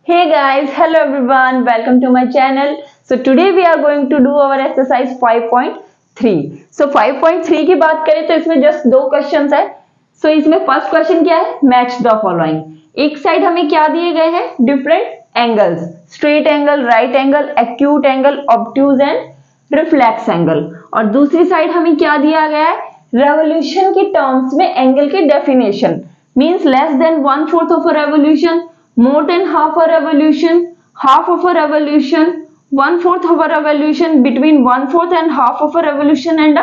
Hey guys, hello everyone, welcome to my channel. So today we are going to do our exercise 5.3. So 5.3 की बात करें तो इसमें just दो questions है. So इसमें फर्स्ट क्वेश्चन क्या है? Match the following. एक साइड हमें क्या दिए गए हैं? Different angles, straight angle, right angle, acute angle, obtuse and reflex angle. और दूसरी साइड हमें क्या दिया गया है? रेवोल्यूशन की टर्म्स में एंगल की definition. Means less than 1/4 of a revolution, more than half a revolution, half of a revolution, 1/4 of a revolution, between 1/4 and half of a revolution and a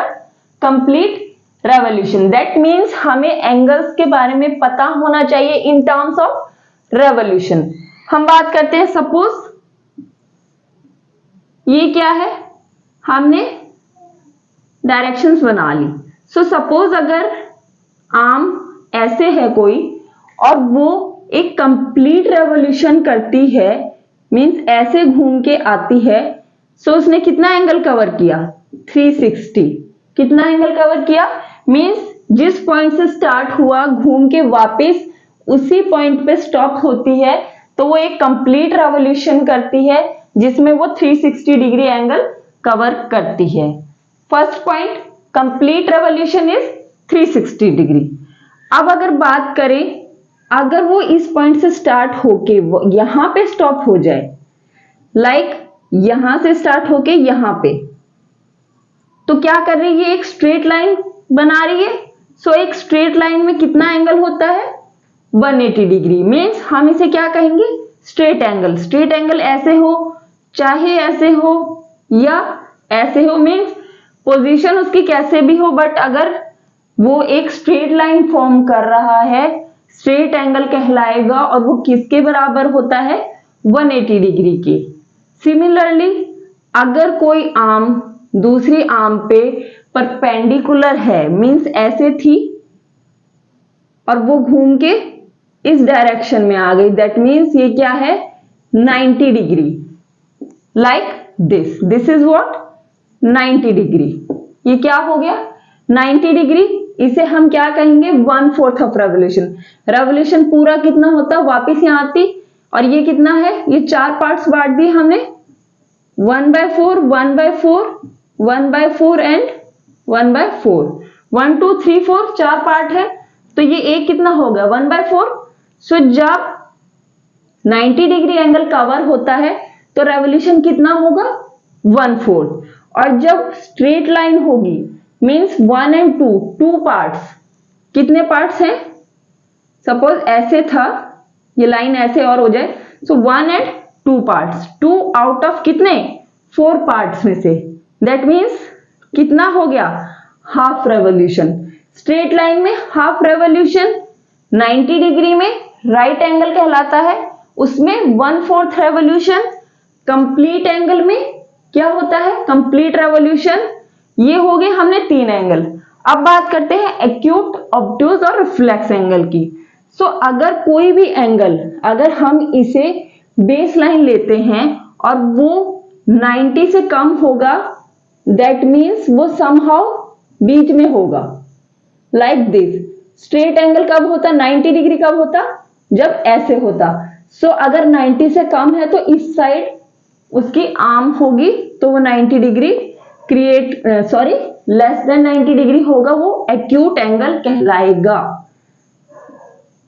complete revolution. That means हमें angles के बारे में पता होना चाहिए in terms of revolution. हम बात करते हैं, सपोज ये क्या है, हमने डायरेक्शंस बना ली. सो सपोज अगर आर्म ऐसे है कोई और वो एक कंप्लीट रेवोल्यूशन करती है, मींस ऐसे घूम के आती है. सो उसने कितना एंगल कवर किया? 360. कितना एंगल कवर किया? मींस जिस पॉइंट से स्टार्ट हुआ घूम के वापस उसी पॉइंट पे स्टॉप होती है, तो वो एक कंप्लीट रेवोल्यूशन करती है जिसमें वो 360 डिग्री एंगल कवर करती है. First point, complete revolution is 360 degree. अब अगर बात करें, अगर वो इस पॉइंट से स्टार्ट होके यहां पे स्टॉप हो जाए, लाइक यहां से स्टार्ट होके यहां पे, तो क्या कर रही है? एक स्ट्रेट लाइन बना रही है. सो एक स्ट्रेट लाइन में कितना एंगल होता है? 180 डिग्री. मीन्स हम इसे क्या कहेंगे? Straight angle. स्ट्रेट एंगल ऐसे हो, चाहे ऐसे हो या ऐसे हो, मीन्स पोजीशन उसकी कैसे भी हो, बट अगर वो एक स्ट्रेट लाइन फॉर्म कर रहा है, स्ट्रेट एंगल कहलाएगा. और वो किसके बराबर होता है? 180 डिग्री के. सिमिलरली अगर कोई आर्म दूसरी आर्म पे परपेंडिकुलर है, मींस ऐसे थी और वो घूम के इस डायरेक्शन में आ गई, दैट मींस ये क्या है? 90 degree. Like this is what? 90 degree. ये क्या हो गया? 90 डिग्री. इसे हम क्या कहेंगे? 1/4 ऑफ रेवोल्यूशन. रेवोल्यूशन पूरा कितना होता? वापिस यहां आती. और ये कितना है? ये चार पार्ट्स बांट दिए हमने, 1/4, 1/4, 1/4 एंड 1/4. 1 2 3 4 चार पार्ट है, तो ये एक कितना होगा? 1/4. सो जब 90 डिग्री एंगल कवर होता है तो रेवोल्यूशन कितना होगा? 1/4. और जब स्ट्रेट लाइन होगी, मीन्स 1 and 2, टू पार्ट्स. कितने पार्ट्स हैं? सपोज ऐसे था, ये लाइन ऐसे और हो जाए, सो 1 and 2 पार्ट्स. 2 आउट ऑफ कितने? 4 पार्ट्स में से. दैट मीन्स कितना हो गया? Half revolution. स्ट्रेट लाइन में हाफ रेवोल्यूशन 90 डिग्री में राइट एंगल कहलाता है, उसमें 1/4 रेवोल्यूशन. कंप्लीट एंगल में क्या होता है? Complete revolution. ये हो गए हमने 3 एंगल. अब बात करते हैं एक्यूट, ऑब्ट्यूज और रिफ्लेक्स एंगल की. सो अगर कोई भी एंगल, अगर हम इसे बेस लाइन लेते हैं और वो 90 से कम होगा, दैट मीन्स वो समहाउ बीच में होगा, लाइक दिस. स्ट्रेट एंगल कब होता? 90 डिग्री कब होता? जब ऐसे होता. सो अगर 90 से कम है तो इस साइड उसकी आर्म होगी, तो वो 90 डिग्री लेस देन 90 डिग्री होगा, वो एक्यूट एंगल कहलाएगा.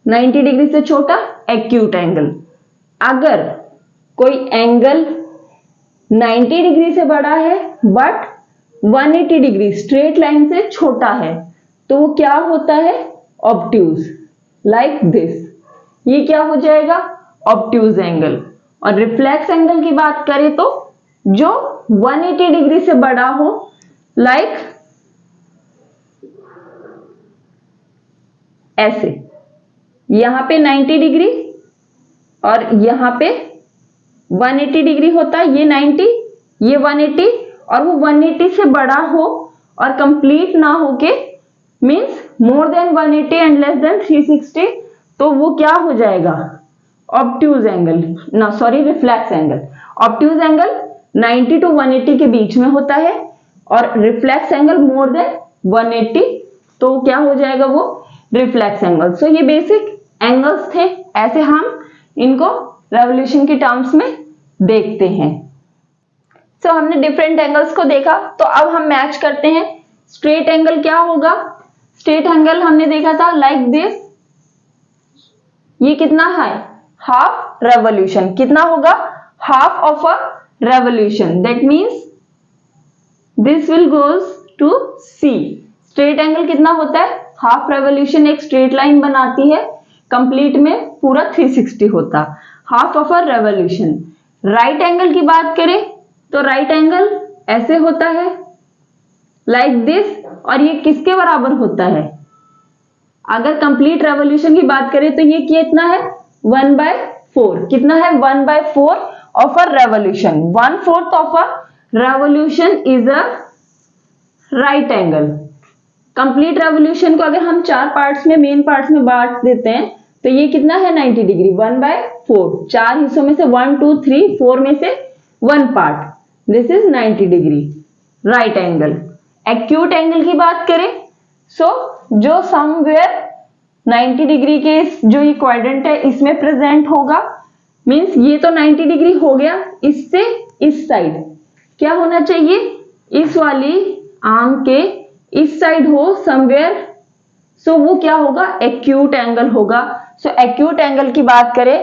90 डिग्री से छोटा एक्यूट एंगल. अगर कोई एंगल 90 डिग्री से बड़ा है बट 180 डिग्री स्ट्रेट लाइन से छोटा है, तो वो क्या होता है? ऑब्ट्यूज. Like this. ये क्या हो जाएगा? Obtuse angle. और रिफ्लेक्स एंगल की बात करें तो जो 180 डिग्री से बड़ा हो, लाइक ऐसे. यहां पे 90 डिग्री और यहां पे 180 डिग्री होता है. ये 90, ये 180, और वो 180 से बड़ा हो और कंप्लीट ना होके, means more than 180 and less than 360, तो वो क्या हो जाएगा? Obtuse angle. ना sorry, reflex angle. Obtuse angle 90 to 180 के बीच में होता है और रिफ्लेक्स एंगल मोर देन 180, तो क्या हो जाएगा? वो रिफ्लेक्स एंगल. सो ये बेसिक एंगल्स थे, ऐसे हम इनको रेवोल्यूशन की टर्म्स में देखते हैं। सो हमने डिफरेंट एंगल्स को देखा, तो अब हम मैच करते हैं। स्ट्रेट एंगल क्या होगा? स्ट्रेट एंगल हमने देखा था लाइक दिस, ये कितना है? Half revolution. कितना होगा? Half of a revolution, that means this will goes to C. Straight angle कितना होता है? हाफ रेवोल्यूशन एक स्ट्रेट लाइन बनाती है, कंप्लीट में पूरा 360 होता, half of a revolution. Right angle की बात करें तो राइट एंगल ऐसे होता है लाइक दिस, और ये किसके बराबर होता है? अगर कंप्लीट रेवोल्यूशन की बात करें तो ये कितना है? 1/4। कितना है? 1/4 of a revolution. 1/4 of a revolution is a right angle. Complete revolution को अगर हम 4 पार्ट्स में, मेन पार्ट्स में बांट देते हैं तो ये कितना है? 90 डिग्री। 1/4, 4 हिस्सों में से 1 2 3 4 में से 1 part, this is 90 degree right angle. Acute angle की बात करें सो जो समवेयर 90 डिग्री के जो ये क्वाड्रेंट है इसमें प्रेजेंट होगा, मींस ये तो 90 डिग्री हो गया, इससे इस साइड क्या होना चाहिए? इस वाली आर्म के इस साइड हो समवेयर, सो वो क्या होगा? एक्यूट एंगल होगा। सो एक्यूट एंगल की बात करें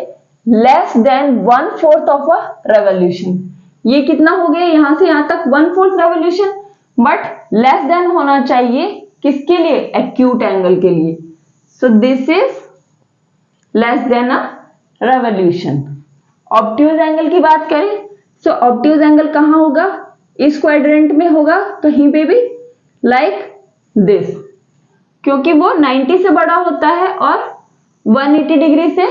less than 1/4 of a revolution. ये कितना हो गया? यहां से यहां तक 1/4 रेवोल्यूशन, बट लेस देन होना चाहिए किसके लिए? एक्यूट एंगल के लिए। सो this is less then a revolution. Obtuse angle की बात करें सो ऑब्ट्यूज एंगल कहां होगा? इस क्वाड्रेंट में होगा, कहीं पे भी लाइक दिस, क्योंकि वो 90 से बड़ा होता है और 180 डिग्री से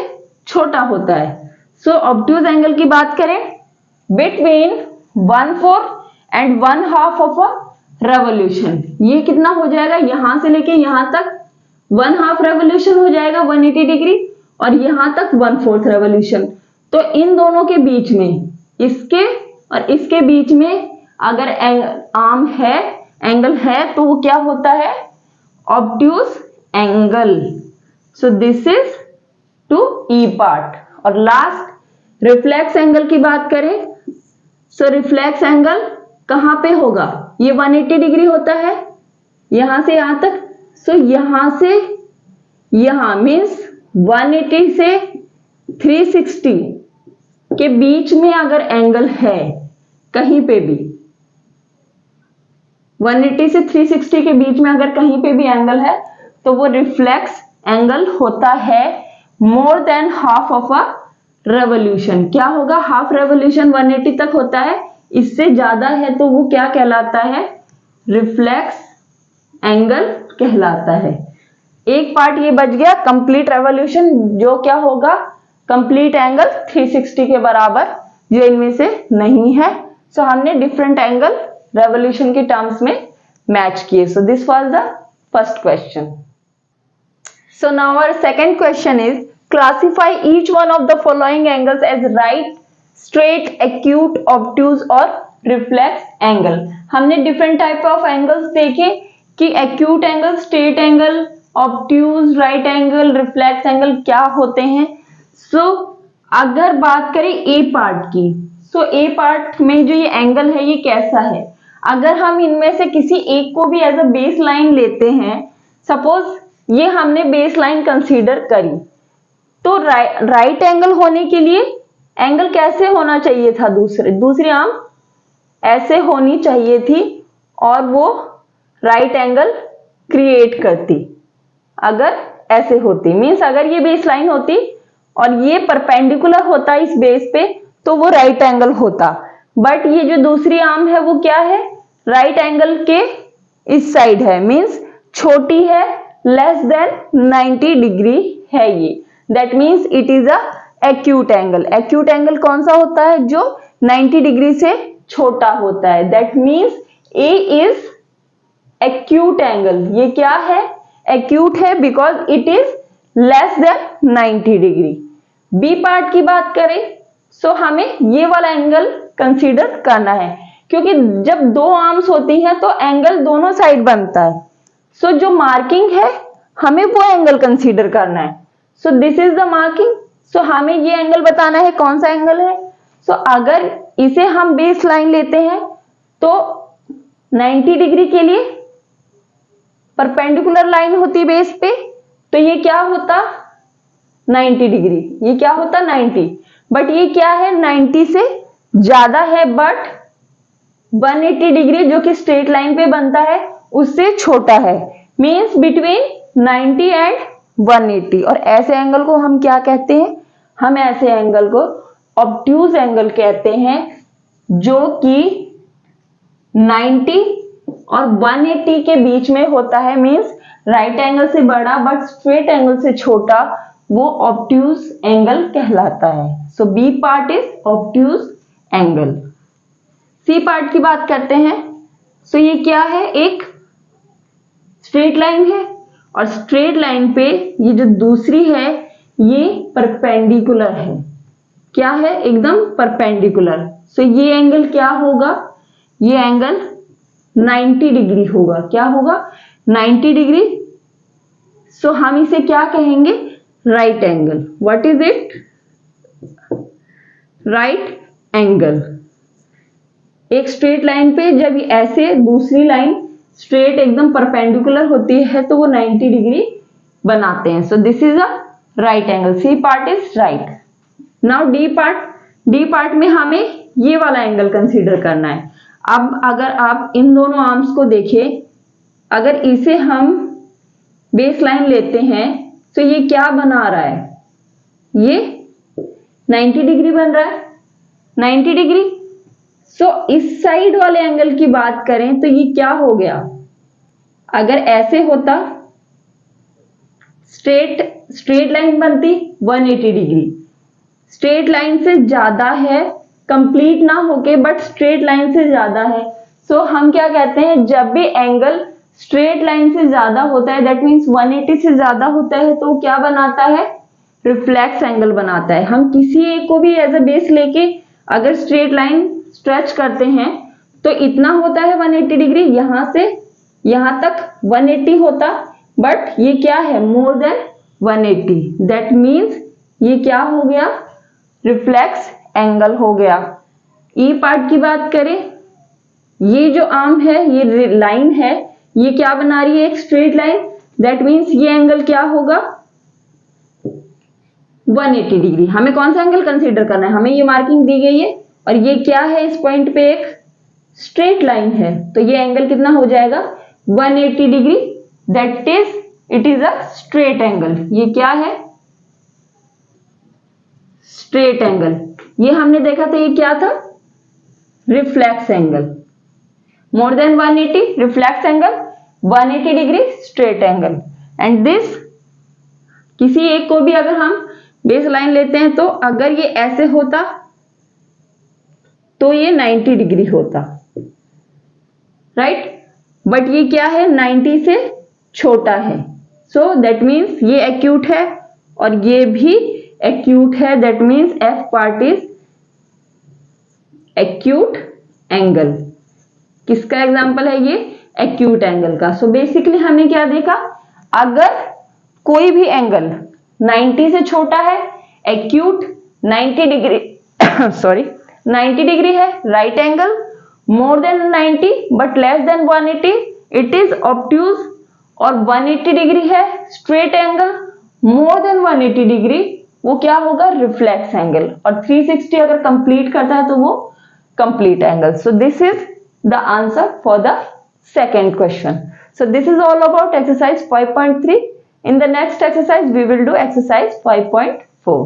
छोटा होता है। सो ऑब्ट्यूज एंगल की बात करें between 1/4 and 1/2 of a revolution, ये कितना हो जाएगा? यहां से लेके यहां तक 1/2 रेवोल्यूशन हो जाएगा 180 डिग्री, और यहां तक 1/4 रेवोल्यूशन। तो इन दोनों के बीच में, इसके और इसके बीच में अगर आर्म है, एंगल है, तो वो क्या होता है? Obtuse angle. So this is to E part. और लास्ट रिफ्लेक्स एंगल की बात करें सो रिफ्लेक्स एंगल कहां पे होगा? ये 180 डिग्री होता है यहां से यहां तक, सो यहां से यहां मीन्स 180 से 360 के बीच में अगर एंगल है कहीं पे भी, 180 से 360 के बीच में अगर कहीं पे भी एंगल है तो वो रिफ्लेक्स एंगल होता है more than half of a revolution. क्या होगा? हाफ रेवोल्यूशन 180 तक होता है, इससे ज्यादा है तो वो क्या कहलाता है? रिफ्लेक्स एंगल कहलाता है। एक पार्ट ये बच गया कंप्लीट रेवोल्यूशन, जो क्या होगा? कंप्लीट एंगल 360 के बराबर, जो इनमें से नहीं है। सो हमने डिफरेंट एंगल रेवोल्यूशन की टर्म्स में मैच किए। So this was the first question. So now our second question is classify each one of the following angles as right, straight, acute, obtuse और रिफ्लेक्स एंगल। हमने different type of angles देखे कि acute angle, straight angle, obtuse, right angle, reflex angle क्या होते हैं। सो अगर बात करें ए पार्ट की, सो ए पार्ट में जो ये एंगल है ये कैसा है? अगर हम इनमें से किसी एक को भी एज अ बेस लाइन लेते हैं, सपोज ये हमने बेस लाइन कंसीडर करी, तो राइट एंगल होने के लिए एंगल कैसे होना चाहिए था? दूसरी आर्म ऐसे होनी चाहिए थी और वो राइट एंगल क्रिएट करती। अगर ऐसे होती मीन्स अगर ये बेस लाइन होती और ये परपेंडिकुलर होता इस बेस पे तो वो राइट एंगल होता, बट ये जो दूसरी आर्म है वो क्या है? राइट एंगल के इस साइड है, मीन्स छोटी है, लेस देन 90 डिग्री है ये, that means it is a acute angle. Acute angle कौन सा होता है? जो 90 डिग्री से छोटा होता है, that means A is acute angle. ये क्या है? एक्यूट है because it is less than 90 degree. B part की बात करें सो हमें ये वाला एंगल कंसीडर करना है, क्योंकि जब दो आर्म्स होती हैं तो एंगल दोनों साइड बनता है। सो जो मार्किंग है हमें वो एंगल कंसीडर करना है। So this is the marking, so हमें ये एंगल बताना है कौन सा एंगल है। सो अगर इसे हम बेस लाइन लेते हैं तो 90 डिग्री के लिए परपेंडिकुलर लाइन होती बेस पे, तो ये क्या होता 90 डिग्री, ये क्या होता 90, बट ये क्या है 90 से ज्यादा है, बट 180 डिग्री जो कि स्ट्रेट लाइन पे बनता है उससे छोटा है, मींस बिटवीन 90 एंड 180। और ऐसे एंगल को हम क्या कहते हैं, हम ऐसे एंगल को ऑब्ट्यूज एंगल कहते हैं, जो कि 90 और 180 के बीच में होता है, मींस राइट एंगल से बड़ा बट स्ट्रेट एंगल से छोटा, वो ऑब्ट्यूज एंगल कहलाता है। So B part is obtuse angle. C part की बात करते हैं। सो ये क्या है, एक स्ट्रेट लाइन है और स्ट्रेट लाइन पे ये जो दूसरी है ये परपेंडिकुलर है, क्या है एकदम परपेंडिकुलर। सो ये एंगल क्या होगा, ये एंगल 90 डिग्री होगा, क्या होगा 90 डिग्री। सो हम इसे क्या कहेंगे, right angle. What is it, right angle. एक स्ट्रेट लाइन पे जब ऐसे दूसरी लाइन स्ट्रेट एकदम परपेंडिकुलर होती है तो वो 90 डिग्री बनाते हैं। So this is a right angle. C part is right. Now D part. D part में हमें ये वाला एंगल कंसीडर करना है। अब अगर आप इन दोनों आर्म्स को देखें, अगर इसे हम बेस लाइन लेते हैं तो ये क्या बना रहा है, ये 90 डिग्री बन रहा है, 90 डिग्री। सो इस साइड वाले एंगल की बात करें तो ये क्या हो गया, अगर ऐसे होता स्ट्रेट लाइन बनती 180 डिग्री, स्ट्रेट लाइन से ज्यादा है, कंप्लीट ना होके बट स्ट्रेट लाइन से ज्यादा है। सो हम क्या कहते हैं, जब भी एंगल स्ट्रेट लाइन से ज्यादा होता है, दैट मीन्स 180 से ज्यादा होता है, तो क्या बनाता है, रिफ्लेक्स एंगल बनाता है। हम किसी एक को भी एज अ बेस लेके अगर स्ट्रेट लाइन स्ट्रेच करते हैं तो इतना होता है 180 डिग्री, यहां से यहां तक 180 होता, बट ये क्या है मोर देन 180, दैट मीन्स ये क्या हो गया, रिफ्लेक्स एंगल हो गया। ई पार्ट की बात करें, ये जो आर्म है, ये लाइन है, ये क्या बना रही है, एक स्ट्रेट लाइन, दैट मीन्स ये एंगल क्या होगा 180 डिग्री। हमें कौन सा एंगल कंसीडर करना है, हमें ये मार्किंग दी गई है और ये क्या है, इस पॉइंट पे एक स्ट्रेट लाइन है, तो ये एंगल कितना हो जाएगा 180 degree, that is it is a straight angle. ये क्या है, स्ट्रेट एंगल। ये हमने देखा था, ये क्या था, reflex angle. More than 180 reflex angle, 180 degree straight angle. And this, किसी एक को भी अगर हम बेस लाइन लेते हैं तो अगर ये ऐसे होता तो ये 90 डिग्री होता, राइट, बट ये क्या है 90 से छोटा है। सो दैट मीन्स ये एक्यूट है और ये भी एक्यूट है, that means F part is acute angle. किसका एग्जांपल है ये, एक्यूट एंगल का। सो बेसिकली हमने क्या देखा, अगर कोई भी एंगल 90 से छोटा है, एक्यूट 90 डिग्री सॉरी 90 डिग्री है, right angle, more than 90 but less than 180 it is obtuse, और 180 डिग्री है, स्ट्रेट एंगल, मोर देन 180 डिग्री वो क्या होगा, रिफ्लेक्स एंगल, और 360 अगर कंप्लीट करता है तो वो complete angle. So this is the answer for the second question. So this is all about exercise 5.3. In the next exercise we will do exercise 5.4.